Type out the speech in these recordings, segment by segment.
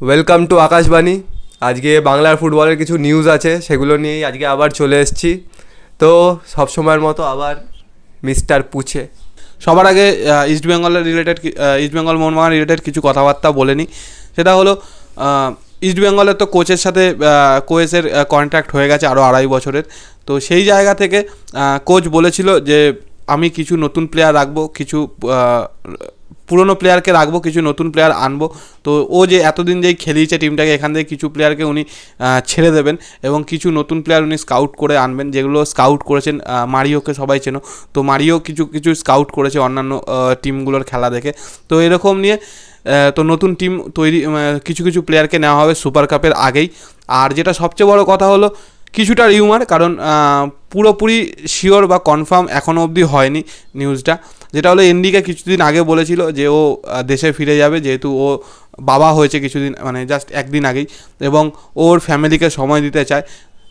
Welcome to Akashvani. আজকে বাংলার ফুটবলের কিছু নিউজ আছে, সেগুলো নিয়েই আজকে আবার চলে এসেছি। তো সবসময়ের মতো আবার মিস্টার পুছে। সবার আগে ইস্টবেঙ্গল মোহনবাগান রিলেটেড কিছু কথাবার্তা বলে নিই। সেটা হলো ইস্টবেঙ্গলের তো কোচের সাথে কোচের কন্ট্রাক্ট হয়ে গেছে আরও 2.5 বছরের। তো সেই জায়গা থেকে কোচ বলেছিল যে আমি কিছু নতুন প্লেয়ার রাখবো, কিছু পুরনো প্লেয়ারকে রাখবো, কিছু নতুন প্লেয়ার আনবো। তো ও যে এতদিন যেই খেলিয়েছে টিমটাকে, এখান থেকে কিছু প্লেয়ারকে উনি ছেড়ে দেবেন এবং কিছু নতুন প্লেয়ার উনি স্কাউট করে আনবেন, যেগুলো স্কাউট করেছেন মারিওকে সবাই চেনো। তো মারিও কিছু স্কাউট করেছে অন্যান্য টিমগুলোর খেলা দেখে। তো এরকম নিয়ে তো নতুন টিম তৈরি, কিছু প্লেয়ারকে নেওয়া হবে সুপার কাপের আগেই। আর যেটা সবচেয়ে বড় কথা হলো কিছুটা রিউমার, কারণ পুরোপুরি শিওর বা কনফার্ম এখনও অবধি হয়নি নিউজটা। যেটা হলো এনডিকে কিছুদিন আগে বলেছিল যে ও দেশে ফিরে যাবে, যেহেতু ও বাবা হয়েছে কিছুদিন, মানে জাস্ট একদিন আগেই, এবং ওর ফ্যামিলিকে সময় দিতে চায়।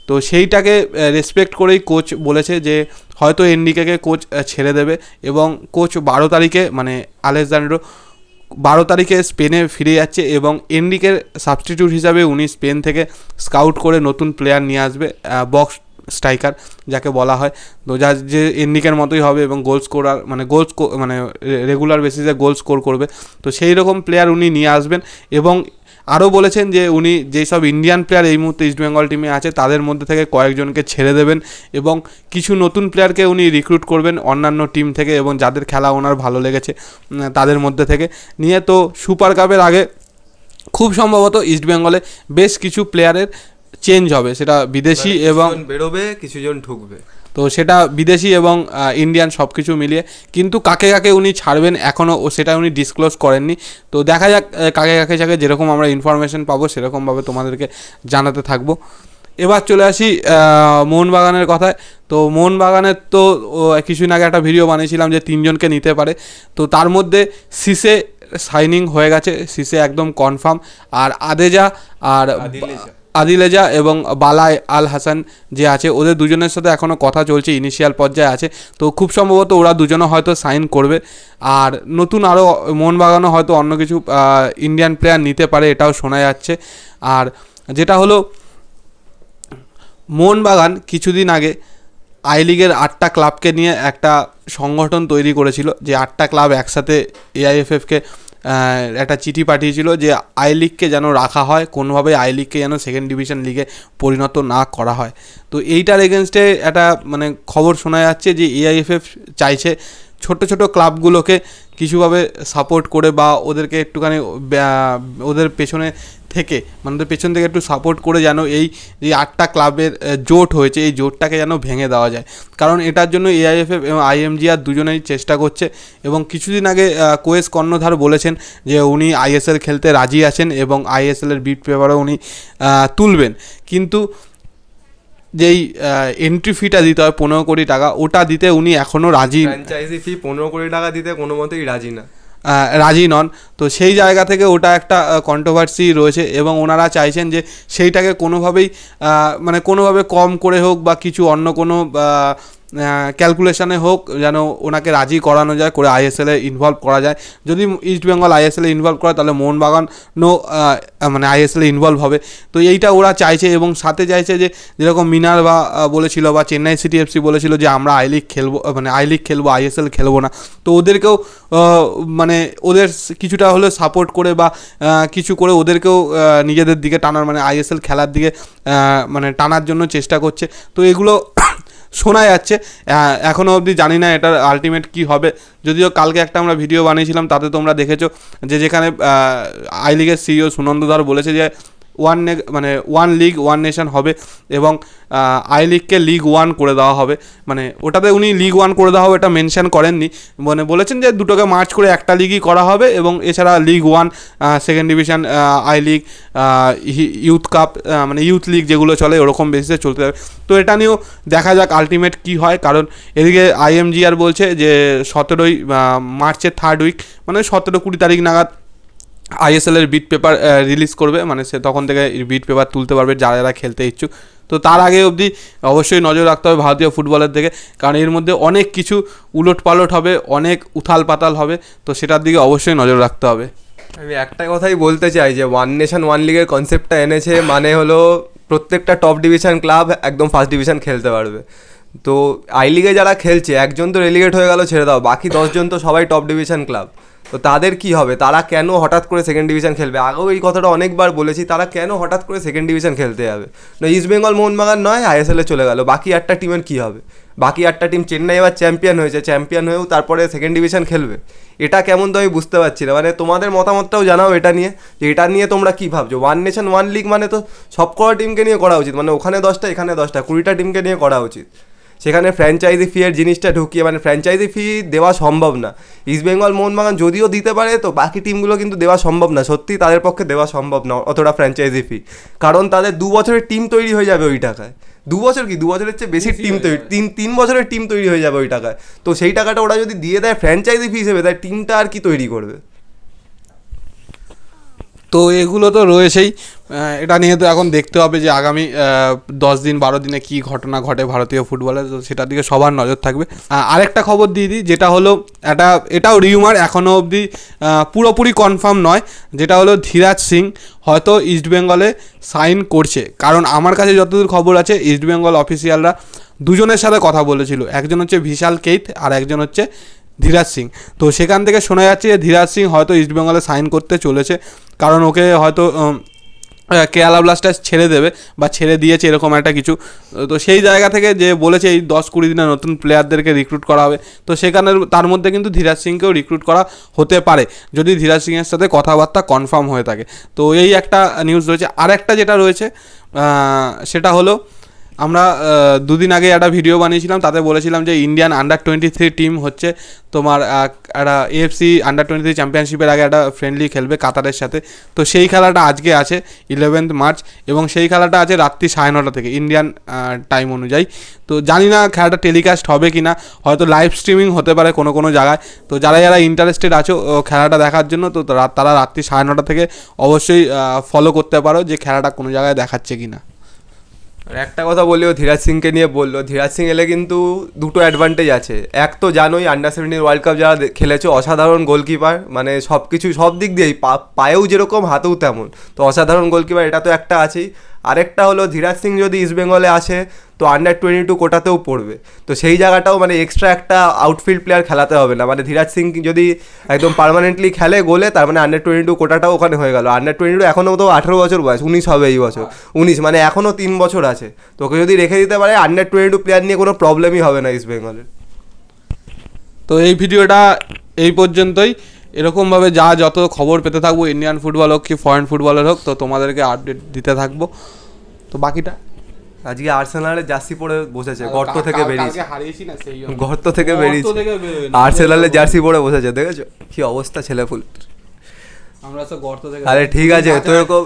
তো সেইটাকে রেসপেক্ট করেই কোচ বলেছে যে হয়তো এনডিকে কোচ ছেড়ে দেবে এবং কোচ 12 তারিখে, মানে আলেকজান্ড্রো 12 তারিখে স্পেনে ফিরে যাচ্ছে এবং এনডিকের সাবস্টিটিউট হিসাবে উনি স্পেন থেকে স্কাউট করে নতুন প্লেয়ার নিয়ে আসবে, বক্স স্ট্রাইকার যাকে বলা হয়। তো যা যে এনডিকের মতোই হবে এবং গোল স্কোরার, মানে রেগুলার বেসিসে গোল স্কোর করবে। তো সেই রকম প্লেয়ার উনি নিয়ে আসবেন এবং আরও বলেছেন যে উনি যেসব ইন্ডিয়ান প্লেয়ার এই মুহূর্তে ইস্টবেঙ্গল টিমে আছে তাদের মধ্যে থেকে কয়েকজনকে ছেড়ে দেবেন এবং কিছু নতুন প্লেয়ারকে উনি রিক্রুট করবেন অন্যান্য টিম থেকে এবং যাদের খেলা ওনার ভালো লেগেছে তাদের মধ্যে থেকে নিয়ে। তো সুপার কাপের আগে খুব সম্ভবত ইস্টবেঙ্গলে বেশ কিছু প্লেয়ারের চেঞ্জ হবে, সেটা বিদেশি এবং বেরোবে, কিছুজন ঢুকবে। তো সেটা বিদেশি এবং ইন্ডিয়ান সব কিছু মিলিয়ে। কিন্তু কাকে কাকে উনি ছাড়বেন এখনও সেটা উনি ডিসক্লোজ করেননি। তো দেখা যাক কাকে ছাড়ে, যেরকম আমরা ইনফরমেশন পাবো সেরকমভাবে তোমাদেরকে জানাতে থাকবো। এবার চলে আসি মোহনবাগানের কথায়। তো মোহনবাগানের তো কিছুদিন আগে একটা ভিডিও বানিয়েছিলাম যে 3 জনকে নিতে পারে। তো তার মধ্যে সিসে সাইনিং হয়ে গেছে, সিসে একদম কনফার্ম। আর আদেজা আর আদিলেজা এবং বালা আল হাসান যে আছে, ওদের দুজনের সাথে এখনও কথা চলছে, ইনিশিয়াল পর্যায়ে আছে। তো খুব সম্ভবত ওরা দুজনও হয়তো সাইন করবে। আর নতুন আরও মোহনবাগানও হয়তো অন্য কিছু ইন্ডিয়ান প্লেয়ার নিতে পারে, এটাও শোনা যাচ্ছে। আর যেটা হলো মোহনবাগান কিছুদিন আগে আই লিগের 8টা ক্লাবকে নিয়ে একটা সংগঠন তৈরি করেছিল, যে 8টা ক্লাব একসাথে এআইএফএফকে একটা চিঠি পাঠিয়েছিল যে আই লিগকে যেন রাখা হয়, কোনোভাবে আই লিগকে যেন সেকেন্ড ডিভিশন লিগে পরিণত না করা হয়। তো এইটার এগেনস্টে একটা মানে খবর শোনা যাচ্ছে যে এআইএফএফ চাইছে ছোট ক্লাবগুলোকে কিছুভাবে সাপোর্ট করে বা ওদেরকে একটুখানি ওদের পেছনে থেকে, মানে ওদের পেছন থেকে একটু সাপোর্ট করে যেন এই যে 8টা ক্লাবের জোট হয়েছে এই জোটটাকে যেন ভেঙে দেওয়া যায়। কারণ এটার জন্য এআইএফএফ এবং আইএমজিআর দুজনেই চেষ্টা করছে এবং কিছুদিন আগে কোয়েস কর্ণধার বলেছেন যে উনি আইএসএল খেলতে রাজি আছেন এবং আইএসএলের বিট পেপারও উনি তুলবেন। কিন্তু যেই এন্ট্রি ফিটা দিতে হয় 15 কোটি টাকা, ওটা দিতে উনি এখনও রাজি, ফ্র্যাঞ্চাইজি ফি 15 কোটি টাকা দিতে কোনো মতেই রাজি নন। তো সেই জায়গা থেকে ওটা একটা কন্ট্রোভার্সি রয়েছে এবং ওনারা চাইছেন যে সেইটাকে কোনোভাবে কম করে হোক বা কিছু অন্য কোনো ক্যালকুলেশনে হোক যেন ওনাকে রাজি করানো যায়, করে আইএসএলে ইনভলভ করা যায়। যদি ইস্টবেঙ্গল আইএসএলে ইনভলভ করে তাহলে মোহনবাগানও মানে আইএসএলে ইনভলভ হবে। তো এইটা ওরা চাইছে এবং সাথে চাইছে যে যেরকম মিনার্ভা বলেছিল বা চেন্নাই সিটি এফসি বলেছিল যে আমরা আই লিগ খেলবো আইএসএল খেলবো না। তো ওদেরকেও মানে ওদের কিছুটা হলে সাপোর্ট করে বা কিছু করে ওদেরকেও নিজেদের দিকে টানার, মানে আইএসএল খেলার দিকে মানে টানার জন্য চেষ্টা করছে। তো এগুলো শোনা যাচ্ছে, এখনও অবধি জানি না এটার আলটিমেট কী হবে। যদিও কালকে একটা আমরা ভিডিও বানিয়েছিলাম, তাতে তোমরা দেখেছো যে যেখানে আই লিগের সিইও সুনন্দ ধর বলেছে যে ওয়ান লিগ ওয়ান নেশন হবে এবং আই লিগকে লিগ 1 করে দেওয়া হবে। মানে ওটাতে উনি লিগ 1 করে দেওয়া হবে এটা মেনশন করেননি, মানে বলেছেন যে দুটোকে মার্চ করে একটা লিগই করা হবে এবং এছাড়া league 1, second division, I league, youth cup, মানে ইউথ লিগ যেগুলো চলে ওরকম বেসিসে চলতে হবে। তো এটা নিয়েও দেখা যাক আলটিমেট কী হয়। কারণ এদিকে আইএমজিআর বলছে যে 17ই মার্চের 3rd উইক, মানে 17-20 তারিখ নাগাদ আইএসএলের বিট পেপার রিলিজ করবে, মানে সে তখন থেকে বিট পেপার তুলতে পারবে যারা খেলতে ইচ্ছুক। তো তার আগে অবধি অবশ্যই নজর রাখতে হবে ভারতীয় ফুটবলের দিকে, কারণ এর মধ্যে অনেক কিছু উলট পালট হবে, অনেক উথাল পাতাল হবে। তো সেটার দিকে অবশ্যই নজর রাখতে হবে। আমি একটা কথাই বলতে চাই যে ওয়ান নেশন ওয়ান লিগের কনসেপ্টটা এনেছে, মানে হলো প্রত্যেকটা টপ ডিভিশন ক্লাব একদম ফার্স্ট ডিভিশন খেলতে পারবে। তো আই লিগে যারা খেলছে, একজন তো রেলিগেট হয়ে গেল ছেড়ে দাও, বাকি 10জন তো সবাই টপ ডিভিশন ক্লাব। তো তাদের কি হবে? তারা কেন হঠাৎ করে সেকেন্ড ডিভিশন খেলবে? আগেও এই কথাটা অনেকবার বলেছি, তারা কেন হঠাৎ করে সেকেন্ড ডিভিশন খেলতে যাবে? না, ইস্ট বেঙ্গল মোহনবাগান নয় আইএসএলে চলে গেল, বাকি 8টা টিমের কী হবে? বাকি 8টা টিম, চেন্নাই এবার চ্যাম্পিয়ন হয়েছে, চ্যাম্পিয়ন হয়েও তারপরে সেকেন্ড ডিভিশন খেলবে? এটা কেমন তো আমি বুঝতে পারছি না। মানে তোমাদের মতামতটাও জানাও এটা নিয়ে, যে এটা নিয়ে তোমরা কী ভাবছো? ওয়ান নেশন ওয়ান লিগ মানে তো সব কটা টিমকে নিয়ে করা উচিত, মানে ওখানে 10টা এখানে 10টা, 20টা টিমকে নিয়ে করা উচিত। সেখানে ফ্র্যাঞ্চাইজি ফি এর জিনিসটা ঢুকিয়ে, মানে ফ্র্যাঞ্চাইজি ফি দেওয়া সম্ভব না। ইস্ট বেঙ্গল মোহনবাগান যদিও দিতে পারে, তো বাকি টিমগুলো কিন্তু দেওয়া সম্ভব না, সত্যি তাদের পক্ষে দেওয়া সম্ভব না অতটা ফ্র্যাঞ্চাইজি ফি। কারণ তাদের 2 বছরের টিম তৈরি হয়ে যাবে ওই টাকায়। 2 বছর কি, 2 বছরের চেয়ে বেশি টিম তৈরি, 3 বছরের টিম তৈরি হয়ে যাবে ওই টাকায়। তো সেই টাকাটা ওরা যদি দিয়ে দেয় ফ্র্যাঞ্চাইজি ফি হিসেবে, তাই টিমটা আর কি তৈরি করবে? তো এগুলো তো রয়েছেই, এটা নিয়ে তো এখন দেখতে হবে যে আগামী 10 দিন 12 দিনে কী ঘটনা ঘটে ভারতীয় ফুটবলে, তো সেটার দিকে সবার নজর থাকবে। আরেকটা খবর দিয়ে দিই, যেটা হলো এটাও রিউমার, এখনও অবধি পুরোপুরি কনফার্ম নয়, যেটা হলো ধীরাজ সিং হয়তো ইস্টবেঙ্গলে সাইন করছে। কারণ আমার কাছে যতদূর খবর আছে, ইস্টবেঙ্গল অফিসিয়ালরা দুজনের সাথে কথা বলেছিল, একজন হচ্ছে ভিশাল কেইত আর একজন হচ্ছে ধীরাজ সিং। তো সেখান থেকে শোনা যাচ্ছে যে ধীরাজ সিং হয়তো ইস্টবেঙ্গলে সাইন করতে চলেছে, কারণ ওকে হয়তো কেরালা ব্লাস্টার্স ছেড়ে দেবে বা ছেড়ে দিয়েছে এরকম একটা কিছু। তো সেই জায়গা থেকে যে বলেছে এই 10-20 দিনে নতুন প্লেয়ারদেরকে রিক্রুট করা হবে, তো সেখানে তার মধ্যে কিন্তু ধীরাজ সিংকেও রিক্রুট করা হতে পারে যদি ধীরাজ সিংয়ের সাথে কথাবার্তা কনফার্ম হয়ে থাকে। তো এই একটা নিউজ রয়েছে। আরেকটা যেটা রয়েছে সেটা হলো, আমরা 2 দিন আগে একটা ভিডিও বানিয়েছিলাম, তাতে বলেছিলাম যে ইন্ডিয়ান আন্ডার-23 টিম হচ্ছে তোমার একটা AFC আন্ডার-23 চ্যাম্পিয়নশিপের আগে একটা ফ্রেন্ডলি খেলবে কাতারের সাথে। তো সেই খেলাটা আজকে আছে 11 মার্চ, এবং সেই খেলাটা আছে রাত্রি 9:30 থেকে ইন্ডিয়ান টাইম অনুযায়ী। তো জানি না খেলাটা টেলিকাস্ট হবে কি না, হয়তো লাইভ স্ট্রিমিং হতে পারে কোনো কোনো জায়গায়। তো যারা যারা ইন্টারেস্টেড আছো খেলাটা দেখার জন্য, তো তারা রাত্রি 9:30 থেকে অবশ্যই ফলো করতে পারো যে খেলাটা কোনো জায়গায় দেখাচ্ছে কি না। আর একটা কথা বললেও ধীরাজ সিংকে নিয়ে বললো, ধীরাজ সিং এলে কিন্তু দুটো অ্যাডভান্টেজ আছে। এক তো জানোই আন্ডার-17 ওয়ার্ল্ড কাপ যারা খেলেছো, অসাধারণ গোলকিপার, মানে সব কিছু সব দিক দিয়েই, পায়েও যেরকম হাতেও তেমন, তো অসাধারণ গোলকিপার, এটা তো একটা আছেই। আরেকটা হলো ধীরাজ সিং যদি ইস্টবেঙ্গলে আসে তো আন্ডার-22 কোটাতেও পড়বে, তো সেই জায়গাটাও মানে এক্সট্রা একটা আউটফিল্ড প্লেয়ার খেলাতে হবে না। মানে ধীরাজ সিং যদি একদম পার্মানেন্টলি খেলে গোলে, তার মানে আন্ডার-22 কোটাটাও ওখানে হয়ে গেল। আন্ডার-22 এখনও তো 18 বছর বয়স, 19 হবে এই বছর, 19, মানে এখনও 3 বছর আছে। তো ওকে যদি রেখে দিতে পারে, আন্ডার-22 প্লেয়ার নিয়ে কোনো প্রবলেমই হবে না ইস্টবেঙ্গলের। তো এই ভিডিওটা এই পর্যন্তই। এরকমভাবে যত খবর পেতে থাকবো, ইন্ডিয়ান ফুটবল হোক কি ফরেন ফুটবলের হোক, তো তোমাদেরকে আপডেট দিতে থাকবো। তো বাকিটা আজকে আর্সেনালের জার্সি পরে বসেছে, গর্ত থেকে বেরিয়েছে, হারিয়েছি না সেই গর্ত থেকে বেরিয়েছে, আর্সেনালের জার্সি পরে বসেছে, দেখেছো কি অবস্থা ছেলেপুল। আমরা তো গর্ত থেকে, আরে ঠিক আছে, তো এরকম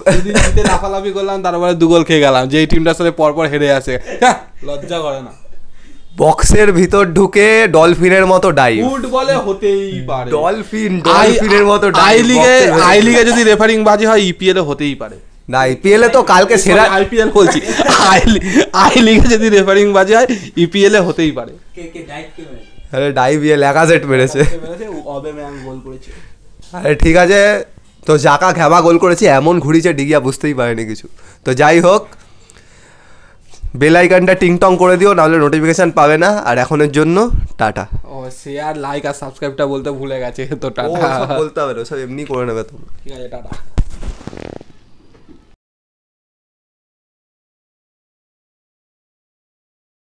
লাফালাফি করলাম, তারপরে 2 গোল খেয়ে গেলাম, যেই টিমটার সাথে পরপর হেরে আসে, লজ্জা করে না। বক্সের ভিতর ঢুকে ডলফিনের মতো ডাইভ, ফুটবলে হতেই পারে, ডলফিনের মতো ডাইভ। আই লিগে যদি রেফারিং বাজি হয়, EPL এ হতেই পারে না। IPL এ তো কালকে সেরা, IPL বলছি, আই লিগে যদি রেফারিং বাজি হয়, EPL এ হতেই পারে। আরে ডাইভ ল্যাকাজেট মেরেছে, অবেমেয়াং গোল করেছে। আরে ঠিক আছে, তো জাকা ঘ্যাবা গোল করেছে, এমন ঘুরিয়েছে ডিগিয়া বুঝতেই পারেনি কিছু। তো যাই হোক, বেল আইকনটা টিংটং করে দিও, নাহলে নোটিফিকেশন পাবে না। আর এখনের জন্য টাটা। ও শেয়ার, লাইক আর সাবস্ক্রাইবটা বলতে ভুলে গেছে, তো টাটা বলতে হবে না, সব এমনি করে নেবে তোমরা। ঠিক আছে, টাটা।